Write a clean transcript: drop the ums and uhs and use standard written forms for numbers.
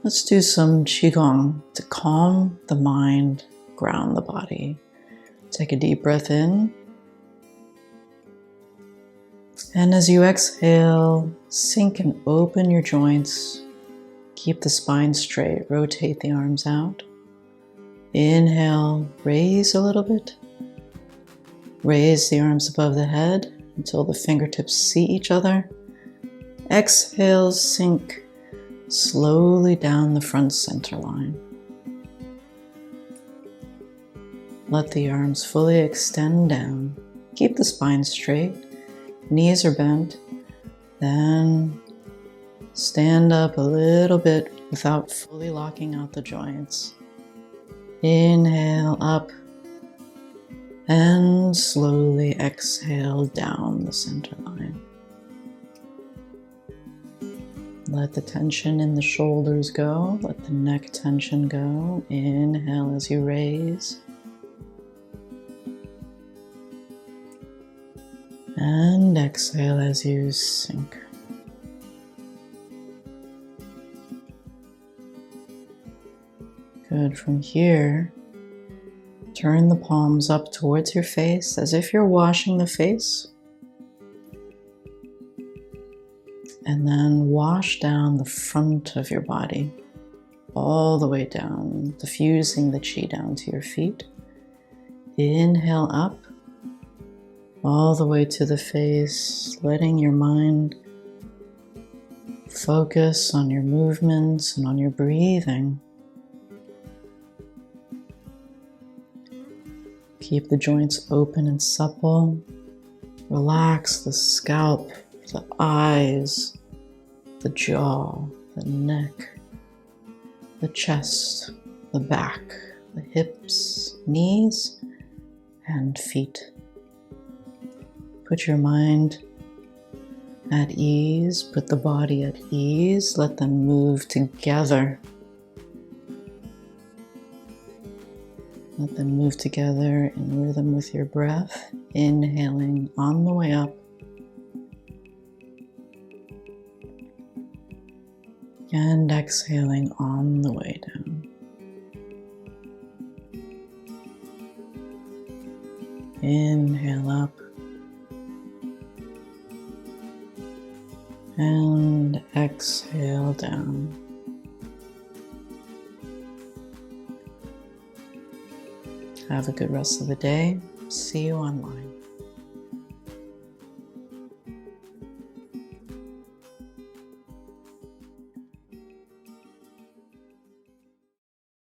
Let's do some Qigong to calm the mind, ground the body. Take a deep breath in. And as you exhale, sink and open your joints. Keep the spine straight, rotate the arms out. Inhale, raise a little bit. Raise the arms above the head until the fingertips see each other. Exhale, sink slowly down the front center line. Let the arms fully extend down. Keep the spine straight. Knees are bent. Then stand up a little bit without fully locking out the joints. Inhale up and slowly exhale down the center line. Let the tension in the shoulders go. Let the neck tension go. Inhale as you raise. And exhale as you sink. Good. From here, turn the palms up towards your face as if you're washing the face. And then wash down the front of your body, all the way down, diffusing the chi down to your feet. Inhale up, all the way to the face, letting your mind focus on your movements and on your breathing. Keep the joints open and supple. Relax the scalp, the eyes, the jaw, the neck, the chest, the back, the hips, knees, and feet. Put your mind at ease, put the body at ease, let them move together. Let them move together in rhythm with your breath, inhaling on the way up and exhaling on the way down. Inhale up and exhale down. Have a good rest of the day. See you online.